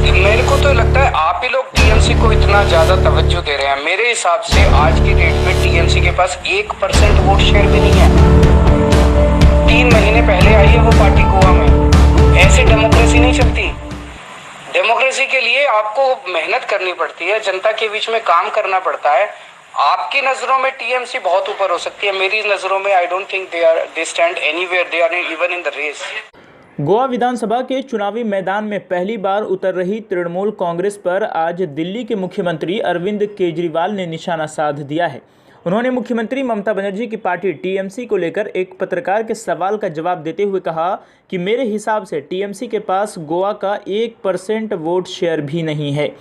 मेरे को तो लगता है आप ही लोग टीएमसी को इतना ज्यादा तवज्जो दे रहे हैं। मेरे हिसाब से आज की डेट में टीएमसी के पास 1% वोट शेयर भी नहीं है। 3 महीने पहले आई है वो पार्टी गोवा में। ऐसे डेमोक्रेसी नहीं चलती। डेमोक्रेसी के लिए आपको मेहनत करनी पड़ती है, जनता के बीच में काम करना पड़ता है। आपकी नजरों में टीएमसी बहुत ऊपर हो सकती है, मेरी नजरों में I don't think they stand anywhere, they are even in the race. Goa विधानसभा के चुनावी मैदान में पहली बार उतर रही तृणमूल कांग्रेस पर आज दिल्ली के मुख्यमंत्री अरविंद केजरीवाल ने निशाना साध दिया है। उन्होंने मुख्यमंत्री ममता बनर्जी की पार्टी टीएमसी को लेकर एक पत्रकार के सवाल का जवाब देते हुए कहा कि मेरे हिसाब से टीएमसी के पास गोवा का 1% वोट शेयर भी नहीं है।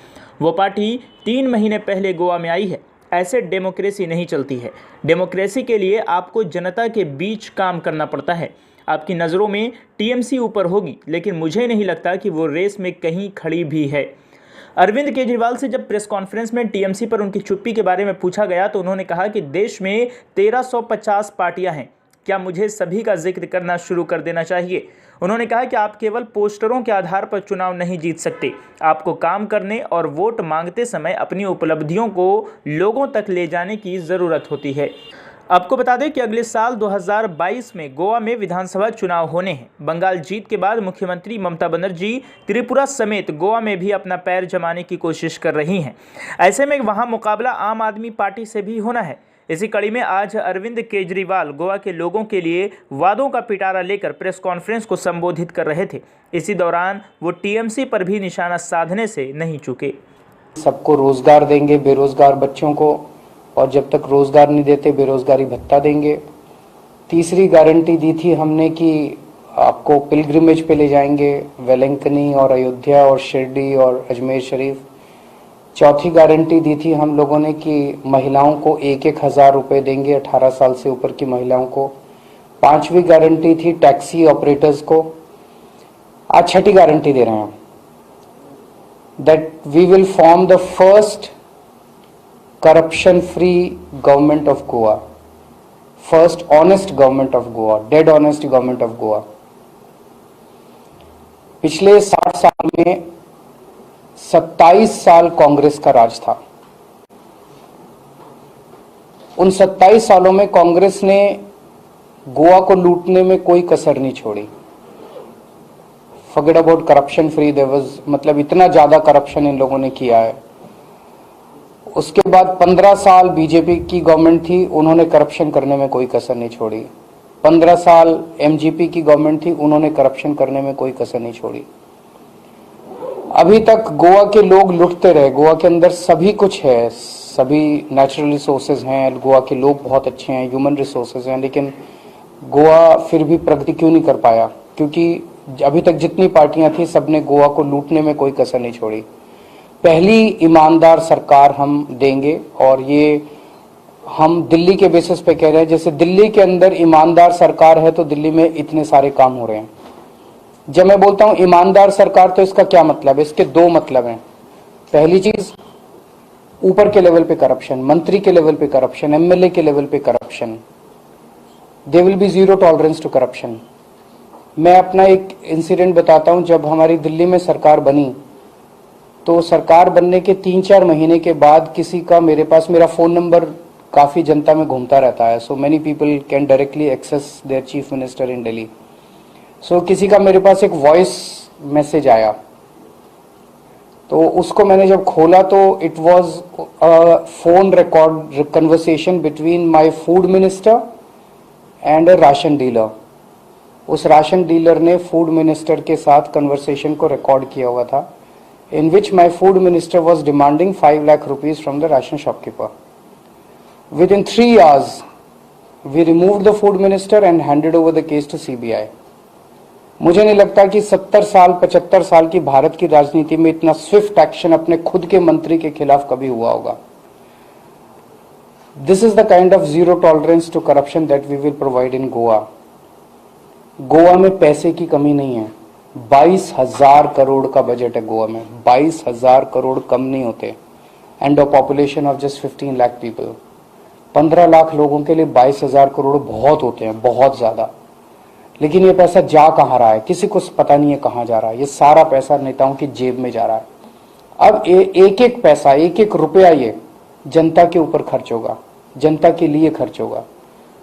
वो पार्टी 3 महीने पहले गोवा में आई है। ऐसे डेमोक्रेसी नहीं चलती है। डेमोक्रेसी के लिए आपको जनता के बीच काम करना पड़ता है। आपकी नज़रों में टीएमसी ऊपर होगी, लेकिन मुझे नहीं लगता कि वो रेस में कहीं खड़ी भी है। अरविंद केजरीवाल से जब प्रेस कॉन्फ्रेंस में टीएमसी पर उनकी चुप्पी के बारे में पूछा गया तो उन्होंने कहा कि देश में 1350 पार्टियां हैं। क्या मुझे सभी का जिक्र करना शुरू कर देना चाहिए? उन्होंने कहा कि आप केवल पोस्टरों के आधार पर चुनाव नहीं जीत सकते। आपको काम करने और वोट मांगते समय अपनी उपलब्धियों को लोगों तक ले जाने की ज़रूरत होती है। आपको बता दें कि अगले साल 2022 में गोवा में विधानसभा चुनाव होने हैं। बंगाल जीत के बाद मुख्यमंत्री ममता बनर्जी त्रिपुरा समेत गोवा में भी अपना पैर जमाने की कोशिश कर रही हैं। ऐसे में वहां मुकाबला आम आदमी पार्टी से भी होना है। इसी कड़ी में आज अरविंद केजरीवाल गोवा के लोगों के लिए वादों का पिटारा लेकर प्रेस कॉन्फ्रेंस को संबोधित कर रहे थे। इसी दौरान वो टीएमसी पर भी निशाना साधने से नहीं चूके। सबको रोजगार देंगे, बेरोजगार बच्चों को, और जब तक रोजगार नहीं देते बेरोजगारी भत्ता देंगे। तीसरी गारंटी दी थी हमने कि आपको पिलग्रिमेज पे ले जाएंगे, वेलंकनी और अयोध्या और शिरडी और अजमेर शरीफ। चौथी गारंटी दी थी हम लोगों ने कि महिलाओं को 1-1 हज़ार रुपये देंगे 18 साल से ऊपर की महिलाओं को। 5वीं गारंटी थी टैक्सी ऑपरेटर्स को। आज 6ठी गारंटी दे रहे हैं that we will form the first corruption free government of Goa, first honest government of Goa, dead honest government of Goa। पिछले 60 साल में 27 साल कांग्रेस का राज था। उन 27 सालों में कांग्रेस ने गोवा को लूटने में कोई कसर नहीं छोड़ी। Forget about corruption free, there was, मतलब इतना ज्यादा करप्शन इन लोगों ने किया है। उसके बाद 15 साल बीजेपी की गवर्नमेंट थी, उन्होंने करप्शन करने में कोई कसर नहीं छोड़ी। 15 साल एमजीपी की गवर्नमेंट थी, उन्होंने करप्शन करने में कोई कसर नहीं छोड़ी। अभी तक गोवा के लोग लुटते रहे। गोवा के अंदर सभी कुछ है, सभी नेचुरल रिसोर्सेज हैं, गोवा के लोग बहुत अच्छे हैं, ह्यूमन रिसोर्सेज हैं, लेकिन गोवा फिर भी प्रगति क्यों नहीं कर पाया? क्योंकि अभी तक जितनी पार्टियां थी सबने गोवा को लूटने में कोई कसर नहीं छोड़ी। पहली ईमानदार सरकार हम देंगे, और ये हम दिल्ली के बेसिस पे कह रहे हैं। जैसे दिल्ली के अंदर ईमानदार सरकार है तो दिल्ली में इतने सारे काम हो रहे हैं। जब मैं बोलता हूं ईमानदार सरकार तो इसका क्या मतलब है? इसके 2 मतलब हैं। पहली चीज, ऊपर के लेवल पे करप्शन, मंत्री के लेवल पे करप्शन, एमएलए के लेवल पे corruption, they will be zero tolerance to corruption. मैं अपना एक इंसिडेंट बताता हूं। जब हमारी दिल्ली में सरकार बनी तो सरकार बनने के 3-4 महीने के बाद किसी का मेरे पास, मेरा फोन नंबर काफी जनता में घूमता रहता है, so many people can directly access their chief minister in Delhi. So किसी का मेरे पास एक वॉइस मैसेज आया, तो उसको मैंने जब खोला तो it was a phone record conversation between my food minister and a ration dealer. उस राशन डीलर ने फूड मिनिस्टर के साथ कन्वर्सेशन को रिकॉर्ड किया हुआ था, in which my food minister was demanding 5 lakh rupees from the ration shopkeeper. Within 3 hours, we removed the food minister and handed over the case to CBI. मुझे नहीं लगता कि 70 साल 75 साल की भारत की राजनीति में इतना स्विफ्ट एक्शन अपने खुद के मंत्री के खिलाफ कभी हुआ होगा। This is the kind of zero tolerance to corruption that we will provide in Goa. Goa में पैसे की कमी नहीं है। 22,000 करोड़ का बजट है गोवा में। 22,000 करोड़ कम नहीं होते, and a population of just 15 lakh people. 15 lakh लोगों के लिए 22,000 करोड़ बहुत होते हैं, बहुत ज्यादा। लेकिन ये पैसा जा कहाँ रहा है किसी को पता नहीं है कहाँ जा रहा है। ये सारा पैसा नेताओं की जेब में जा रहा है। अब एक एक पैसा, एक एक रुपया ये जनता के ऊपर खर्च होगा, जनता के लिए खर्च होगा।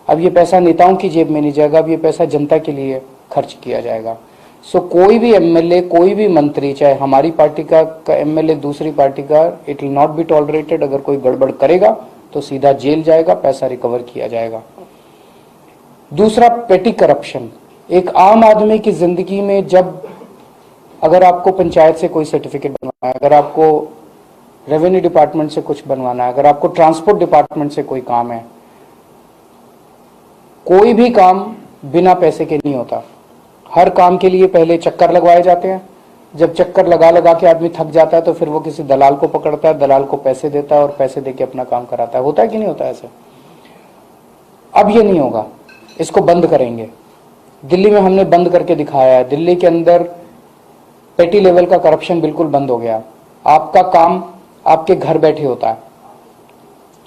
अब ये पैसा नेताओं की जेब में नहीं जाएगा, अब ये पैसा जनता के लिए खर्च किया जाएगा। सो कोई भी एमएलए, कोई भी मंत्री, चाहे हमारी पार्टी का एमएलए, दूसरी पार्टी का, it will not be tolerated. अगर कोई गड़बड़ करेगा तो सीधा जेल जाएगा, पैसा रिकवर किया जाएगा। दूसरा, पेटी करप्शन। एक आम आदमी की जिंदगी में जब अगर आपको पंचायत से कोई सर्टिफिकेट बनवाना है, अगर आपको रेवेन्यू डिपार्टमेंट से कुछ बनवाना है, अगर आपको ट्रांसपोर्ट डिपार्टमेंट से कोई काम है, कोई भी काम बिना पैसे के नहीं होता। हर काम के लिए पहले चक्कर लगवाए जाते हैं। जब चक्कर लगा लगा के आदमी थक जाता है तो फिर वो किसी दलाल को पकड़ता है, दलाल को पैसे देता है और पैसे देके अपना काम कराता है। होता है कि नहीं होता ऐसे? अब ये नहीं होगा, इसको बंद करेंगे। दिल्ली में हमने बंद करके दिखाया है। दिल्ली के अंदर पेटी लेवल का करप्शन बिल्कुल बंद हो गया। आपका काम आपके घर बैठे होता है।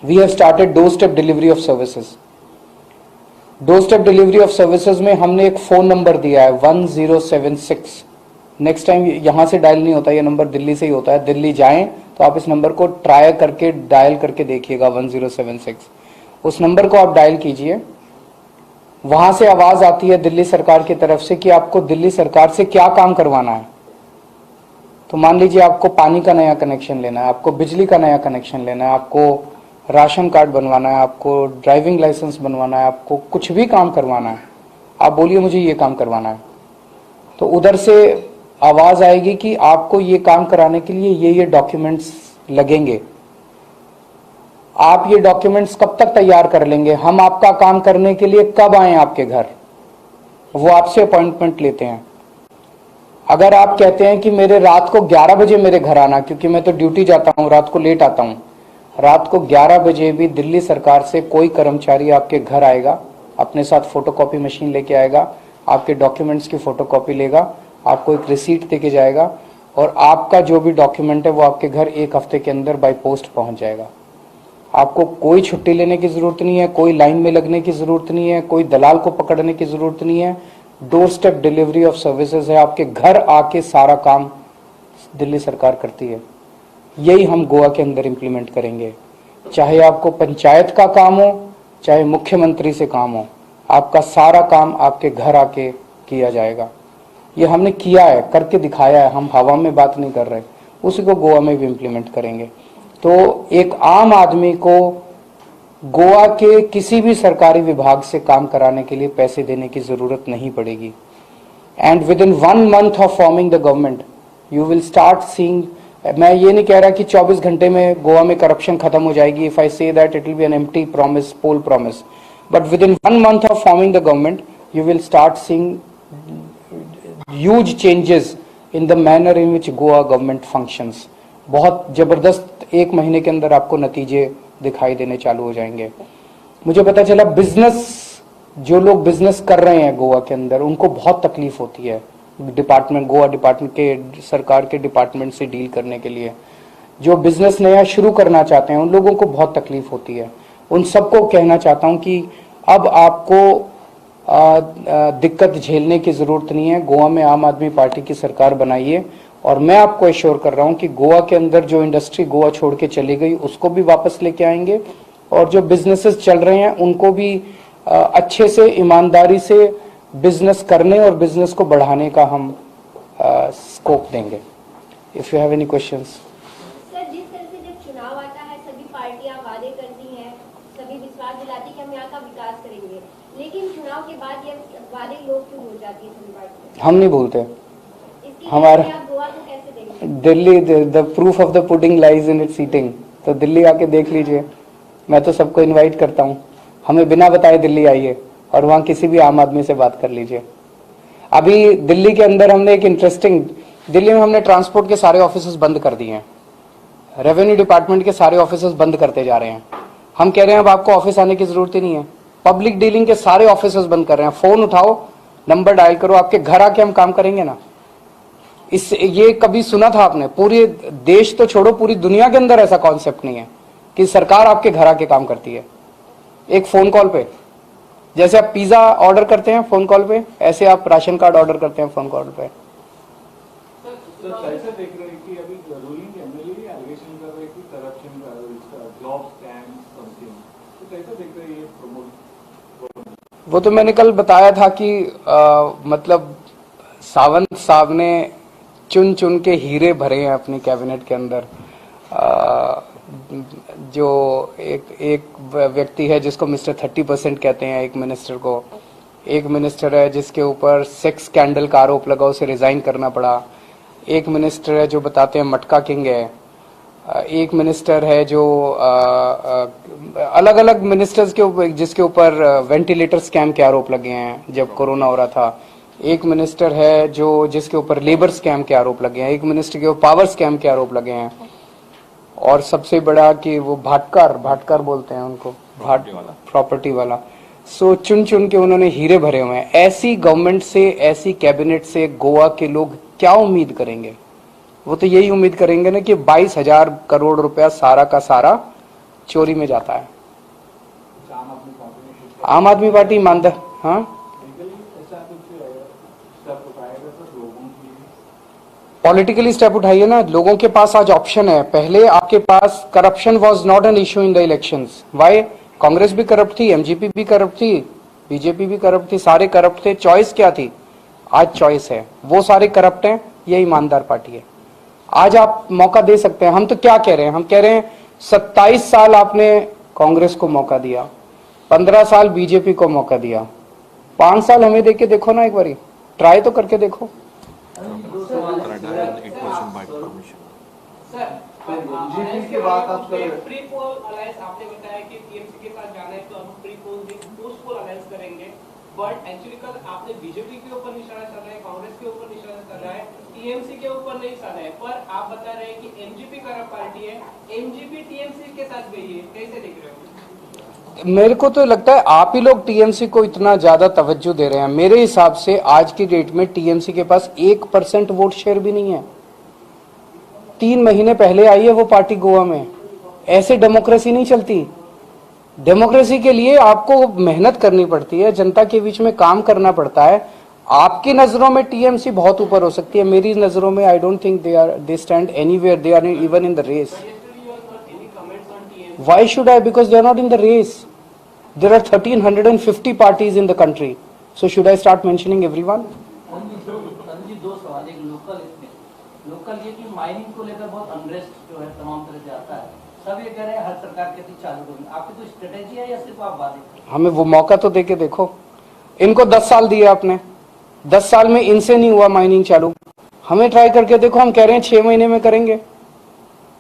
We have started door step delivery of services. Door step delivery of services में हमने एक फोन नंबर दिया है 1076। नेक्स्ट टाइम यहां से डायल नहीं होता, ये नंबर दिल्ली से ही होता है। दिल्ली जाएं तो आप इस नंबर को ट्राई करके डायल करके देखिएगा 1076। उस नंबर को आप डायल कीजिए, वहां से आवाज आती है दिल्ली सरकार की तरफ से कि आपको दिल्ली सरकार से क्या काम करवाना है। तो मान लीजिए आपको पानी का नया कनेक्शन लेना है, आपको बिजली का नया कनेक्शन लेना है, आपको राशन कार्ड बनवाना है, आपको ड्राइविंग लाइसेंस बनवाना है, आपको कुछ भी काम करवाना है, आप बोलिए मुझे ये काम करवाना है। तो उधर से आवाज आएगी कि आपको ये काम कराने के लिए ये डॉक्यूमेंट्स लगेंगे। आप ये डॉक्यूमेंट्स कब तक तैयार कर लेंगे, हम आपका काम करने के लिए कब आए आपके घर, वो आपसे अपॉइंटमेंट लेते हैं। अगर आप कहते हैं कि मेरे रात को 11 बजे मेरे घर आना, क्योंकि मैं तो ड्यूटी जाता हूं, रात को लेट आता हूं, रात को 11 बजे भी दिल्ली सरकार से कोई कर्मचारी आपके घर आएगा, अपने साथ फोटोकॉपी मशीन लेके आएगा, आपके डॉक्यूमेंट्स की फोटोकॉपी लेगा, आपको एक रिसीट देके जाएगा और आपका जो भी डॉक्यूमेंट है वो आपके घर एक हफ्ते के अंदर बाय पोस्ट पहुंच जाएगा। आपको कोई छुट्टी लेने की जरूरत नहीं है, कोई लाइन में लगने की जरूरत नहीं है, कोई दलाल को पकड़ने की जरूरत नहीं है। Door step delivery of services है, आपके घर आके सारा काम दिल्ली सरकार करती है। यही हम गोवा के अंदर इंप्लीमेंट करेंगे। चाहे आपको पंचायत का काम हो, चाहे मुख्यमंत्री से काम हो, आपका सारा काम आपके घर आके किया जाएगा। ये हमने किया है, करके दिखाया है, हम हवा में बात नहीं कर रहे, उसी को गोवा में भी इंप्लीमेंट करेंगे। तो एक आम आदमी को गोवा के किसी भी सरकारी विभाग से काम कराने के लिए पैसे देने की जरूरत नहीं पड़ेगी। And with in 1 month of forming the government you will start seeing. मैं ये नहीं कह रहा कि 24 घंटे में गोवा में करप्शन खत्म हो जाएगी। If I say that it will be an empty promise, poll promise, but within 1 month of forming the government you will start seeing huge changes in the manner in which Goa government functions. बहुत जबरदस्त 1 महीने के अंदर आपको नतीजे दिखाई देने चालू हो जाएंगे। मुझे पता चला बिजनेस, जो लोग बिजनेस कर रहे हैं गोवा के अंदर, उनको बहुत तकलीफ होती है डिपार्टमेंट, गोवा डिपार्टमेंट के, सरकार के डिपार्टमेंट से डील करने के लिए। जो बिजनेस नया शुरू करना चाहते हैं उन लोगों को बहुत तकलीफ होती है। उन सबको कहना चाहता हूं कि अब आपको दिक्कत झेलने की जरूरत नहीं है। गोवा में आम आदमी पार्टी की सरकार बनाइए और मैं आपको एश्योर कर रहा हूं कि गोवा के अंदर जो इंडस्ट्री गोवा छोड़ के चली गई उसको भी वापस लेके आएंगे और जो बिजनेसेस चल रहे हैं उनको भी अच्छे से, ईमानदारी से बिजनेस करने और बिजनेस को बढ़ाने का हम स्कोप देंगे। If you have any questions. Sir, जिस तरह से जब चुनाव आता है सभी पार्टियां वादे करती हैं, सभी विश्वास दिलाती कि हम यहाँ का विकास करेंगे, लेकिन चुनाव के बाद ये वादे लोग क्यों भूल जाती है सभी पार्टियां? हम नहीं भूलते। हमारा गोवा को कैसे देंगे? Delhi, the proof of the pudding lies in its eating. तो दिल्ली आके देख लीजिए। मैं तो सबको इनवाइट करता हूँ, हमें बिना बताए दिल्ली आइए और वहाँ किसी भी आम आदमी से बात कर लीजिए। अभी दिल्ली के अंदर हमने एक इंटरेस्टिंग, दिल्ली में हमने ट्रांसपोर्ट के सारे ऑफिसेस बंद कर दिए हैं, रेवेन्यू डिपार्टमेंट के सारे ऑफिसेस बंद करते जा रहे हैं। हम कह रहे हैं अब आपको ऑफिस आने की जरूरत ही नहीं है। पब्लिक डीलिंग के सारे ऑफिसेस बंद कर रहे हैं। फोन उठाओ, नंबर डायल करो, आपके घर आके हम काम करेंगे ना। इस ये कभी सुना था आपने? पूरे देश तो छोड़ो, पूरी दुनिया के अंदर ऐसा कॉन्सेप्ट नहीं है कि सरकार आपके घर आके काम करती है एक फोन कॉल पे। जैसे आप पिज्जा ऑर्डर करते हैं फोन कॉल पे, ऐसे आप राशन कार्ड ऑर्डर करते हैं फोन कॉल पे। सर कैसे देख रहे हैं कि अभी रूलिंग एमएलए एलिगेशन कर रहे हैं कि करप्शन का जॉब स्कैम समथिंग, तो कैसे देख रहे हैं ये प्रमोट? वो तो मैंने कल बताया था कि मतलब सावंत साहब ने चुन चुन के हीरे भरे हैं अपनी कैबिनेट के अंदर। जो एक व्यक्ति है जिसको मिस्टर 30% कहते हैं, एक मिनिस्टर को, एक मिनिस्टर है जिसके ऊपर सेक्स स्कैंडल का आरोप लगा, उसे रिजाइन करना पड़ा। एक मिनिस्टर है जो बताते हैं मटका किंग है। एक मिनिस्टर है जो अलग अलग मिनिस्टर्स के ऊपर जिसके ऊपर वेंटिलेटर स्कैम के आरोप लगे हैं जब कोरोना हो रहा था। एक मिनिस्टर है जो जिसके ऊपर लेबर स्कैम के आरोप लगे हैं। एक मिनिस्टर के ऊपर पावर स्कैम के आरोप लगे हैं। और सबसे बड़ा कि वो भाटकर बोलते हैं उनको, प्रॉपर्टी वाला। सो चुन चुन के उन्होंने हीरे भरे हुए हैं। ऐसी गवर्नमेंट से, ऐसी कैबिनेट से गोवा के लोग क्या उम्मीद करेंगे? वो तो यही उम्मीद करेंगे ना कि 22,000 करोड़ रुपया सारा का सारा चोरी में जाता है। आम आदमी पार्टी ईमानदार, हाँ, पॉलिटिकली स्टेप उठाइए ना। लोगों के पास आज ऑप्शन है। पहले आपके पास corruption was not an issue in the elections. Why? Congress भी करप्ट थी, एमजीपी भी करप्ट थी, बीजेपी भी करप्ट थी, सारे करप्ट थे। चॉइस क्या थी? आज चॉइस है। वो सारे करप्ट हैं, ये ईमानदार पार्टी है। आज आप मौका दे सकते हैं। हम तो क्या कह रहे हैं? हम कह रहे हैं 27 साल आपने कांग्रेस को मौका दिया, 15 साल बीजेपी को मौका दिया, 5 साल हमें देके देखो ना, एक बारी ट्राई तो करके देखो। बीजेपी के बाद आप प्री पोल अलायंस आपने बताया कि टीएमसी के साथ जाना है तो हम प्री पोल भी पोस्ट पोल अलायंस करेंगे, बट एक्चुअली कल आपने बीजेपी के ऊपर निशाना साधा है, कांग्रेस के ऊपर निशाना साधा है, टीएमसी के ऊपर नहीं साधा है, पर आप बता रहे हैं कि एमजीपी करप्ट पार्टी है, एमजीपी टीएमसी के साथ गई है, कैसे देख रहे हो? मेरे को तो लगता है आप ही लोग टीएमसी को इतना ज्यादा तवज्जो दे रहे हैं। मेरे हिसाब से आज की डेट में टीएमसी के पास 1% वोट शेयर भी नहीं है। 3 महीने पहले आई है वो पार्टी गोवा में। ऐसे डेमोक्रेसी नहीं चलती। डेमोक्रेसी के लिए आपको मेहनत करनी पड़ती है, जनता के बीच में काम करना पड़ता है। आपकी नजरों में टीएमसी बहुत ऊपर हो सकती है, मेरी नजरों में I don't think they stand anywhere, they are even in the race. Why should I? Because they are not in the race. There are 1350 parties in the country. So should I start mentioning everyone? जी 2 सवाल। एक local ये कि mining को लेकर बहुत unrest जो है तमाम तरह से आता है। सब ये कह रहे हैं हर सरकार के थी चालू करेंगे। आपकी कोई स्ट्रेटेजी है या सिर्फ आप वादे? हमें वो मौका तो देके देखो। इनको 10 साल दिए आपने, 10 साल में इनसे नहीं हुआ माइनिंग चालू। हमें ट्राई करके देखो। हम कह रहे हैं 6 महीने में करेंगे।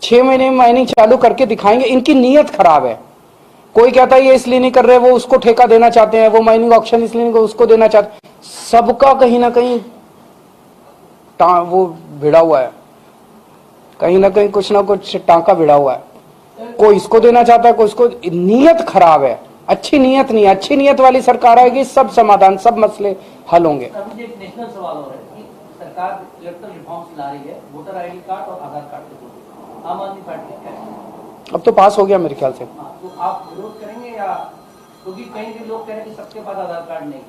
6 महीने में माइनिंग चालू करके दिखाएंगे। इनकी नीयत खराब है। कोई कहता है ये इसलिए नहीं कर रहे, वो उसको ठेका देना चाहते हैं, वो माइनिंग ऑक्शन इसलिए नहीं, उसको देना चाहते। सबका कहीं ना कहीं वो भिड़ा हुआ है, कहीं ना कहीं कुछ ना कुछ टांका भिड़ा हुआ है। कोई इसको देना चाहता है, कोई इसको। नीयत खराब है, अच्छी नीयत नहीं है। अच्छी नीयत वाली सरकार आएगी, सब समाधान, सब मसले हल होंगे। एक नेशनल सवाल हो रहा है कि सरकार इलेक्टोरल रिफॉर्म्स ला रही है, वोटर आईडी कार्ड और आधार कार्ड के जरिए। आम आदमी पार्टी क्या है? अब तो पास हो गया मेरे ख्याल से। तो आप विरोध करेंगे या? क्योंकि कहीं भी लोग कह रहे हैं कि सबके पास आधार कार्ड नहीं।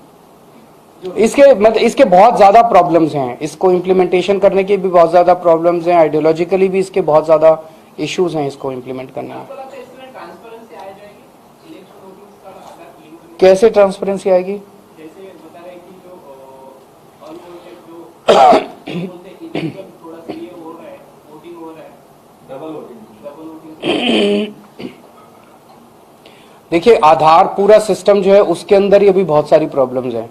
इसके बहुत ज्यादा प्रॉब्लम्स हैं। इसको इम्प्लीमेंटेशन करने की भी बहुत ज्यादा प्रॉब्लम्स हैं। आइडियोलॉजिकली भी इसके बहुत ज्यादा इश्यूज हैं इसको इम्प्लीमेंट करने में। कैसे ट्रांसपेरेंसी आएगी? जैसे बता रहे हैं कि जो अनवोटेड जो थोड़ा सा ये हो रहा है, वोटिंग हो रहा है, डबल वोटिंग। देखिए, आधार पूरा सिस्टम जो है उसके अंदर ही अभी बहुत सारी प्रॉब्लम्स हैं।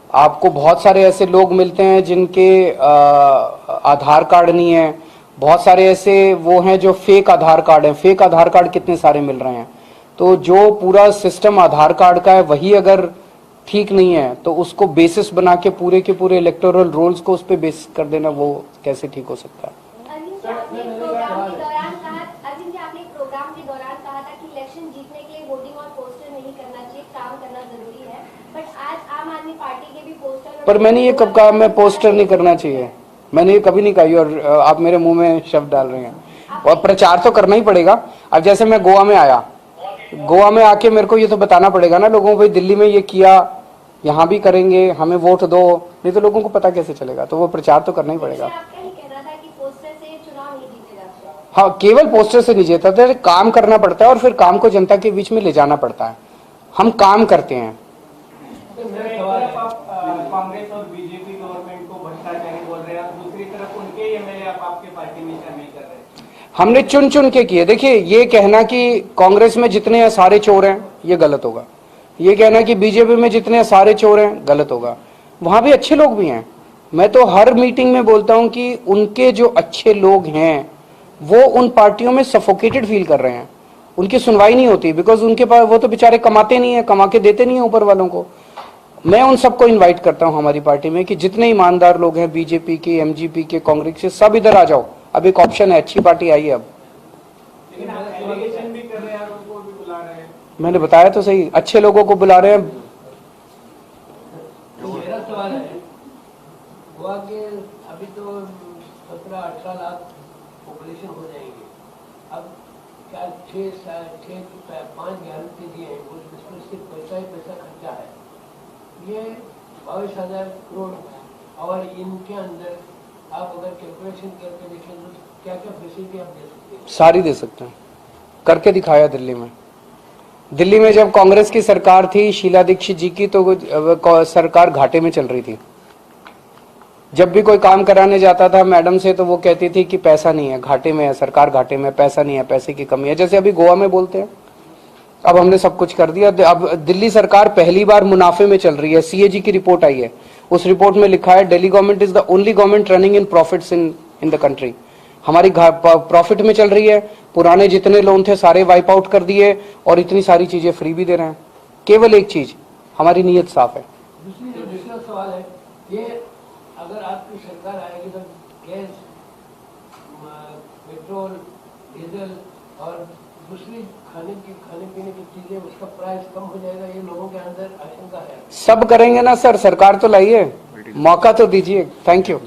आपको बहुत सारे ऐसे लोग मिलते हैं जिनके आधार कार्ड नहीं है। बहुत सारे ऐसे वो हैं जो फेक आधार कार्ड हैं। फेक आधार कार्ड कितने सारे मिल रहे हैं। तो जो पूरा सिस्टम आधार कार्ड का है वही अगर ठीक नहीं है तो उसको बेसिस बना के पूरे के पूरे इलेक्टोरल रोल्स को उस पर बेस कर देना, वो कैसे ठीक हो सकता है? अरविंद जी, आपने एक प्रोग्राम के दौरान कहा था कि इलेक्शन जीतने के लिए वोटिंग और पोस्टर नहीं करना चाहिए, काम करना जरूरी है। बट आज आम आदमी पार्टी के भी पोस्टर। पर मैंने ये कब कहा मैं पोस्टर नहीं करना चाहिए? मैंने ये कभी नहीं कही। और आप मेरे मुंह में शब्द डाल रहे हैं। और प्रचार तो करना ही पड़ेगा। अब जैसे मैं गोवा में आया, गोवा में आके मेरे को ये तो बताना पड़ेगा ना लोगों को, भाई दिल्ली में ये किया, यहाँ भी करेंगे, हमें वोट दो, नहीं तो लोगों को पता कैसे चलेगा? तो वो प्रचार तो करना ही पड़ेगा। आपका ही कहना था कि पोस्टर से चुनाव नहीं जीते जाते हैं। हाँ, केवल पोस्टर से नहीं जीता था, काम करना पड़ता है और फिर काम को जनता के बीच में ले जाना पड़ता है। हम काम करते हैं। कांग्रेस और बीजेपी गवर्नमेंट को भ्रष्टाचारी बोल रहे हैं, दूसरी तरफ उनके एमएलए आप आपके पार्टी में शामिल कर रहे हैं। हमने चुन चुन के किए। देखिए, ये कहना कि कांग्रेस में जितने हैं सारे चोर हैं, ये गलत होगा। ये कहना कि बीजेपी में जितने हैं सारे चोर हैं, गलत होगा। वहां भी अच्छे लोग भी हैं। मैं तो हर मीटिंग में बोलता हूं कि उनके जो अच्छे लोग हैं वो उन पार्टियों में सफोकेटेड फील कर रहे हैं, उनकी सुनवाई नहीं होती, बिकॉज उनके पास वो तो बेचारे कमाते नहीं है, कमा के देते नहीं है ऊपर वालों को। मैं उन सबको इनवाइट करता हूं हमारी पार्टी में कि जितने ईमानदार लोग हैं, बीजेपी के, एमजीपी के, कांग्रेस के, सब इधर आ जाओ। अब एक ऑप्शन है, अच्छी पार्टी आई है। अब लेकिन आप एलिगेशन भी कर रहे हैं, उनको भी बुला रहे हैं। मैंने बताया तो सही, अच्छे लोगों को बुला रहे हैं। तो मेरा सवाल है, गोवा के अभी तो 17-18 लाख पॉपुलेशन हो जाएंगे। अब क्या 5 गारंटी दिए हैं, उसमें सिर्फ पैसा ही पैसा खर्चा है। ये 22,000 करोड़ और इनके अंदर आप अगर कैलकुलेशन करके देखें तो क्या क्या फैसिलिटी आप दे सकते हैं? सारी दे सकते हैं, करके दिखाया दिल्ली में। दिल्ली में जब कांग्रेस की सरकार थी शीला दीक्षित जी की, तो सरकार घाटे में चल रही थी। जब भी कोई काम कराने जाता था मैडम से, तो वो कहती थी कि पैसा नहीं है, घाटे में है सरकार, घाटे में, पैसा नहीं है, पैसे की कमी है। जैसे अभी गोवा में बोलते हैं। अब हमने सब कुछ कर दिया। अब दिल्ली सरकार पहली बार मुनाफे में चल रही है। सीएजी की रिपोर्ट आई है, उस रिपोर्ट में लिखा है Delhi government is the only government running in profits in the country. हमारी प्रॉफिट में चल रही है। पुराने जितने लोन थे सारे वाइप आउट कर दिए और इतनी सारी चीजें फ्री भी दे रहे हैं। केवल एक चीज, हमारी नीयत साफ है। दूसरा सवाल है, ये अगर आपकी सरकार आएगी तो गैस, पेट्रोल, डीजल और दूसरी खाने पीने की चीजें, उसका प्राइस कम हो जाएगा, ये लोगों के अंदर आशंका है। सब करेंगे ना सर, सरकार तो लाइए, मौका तो दीजिए। Thank you.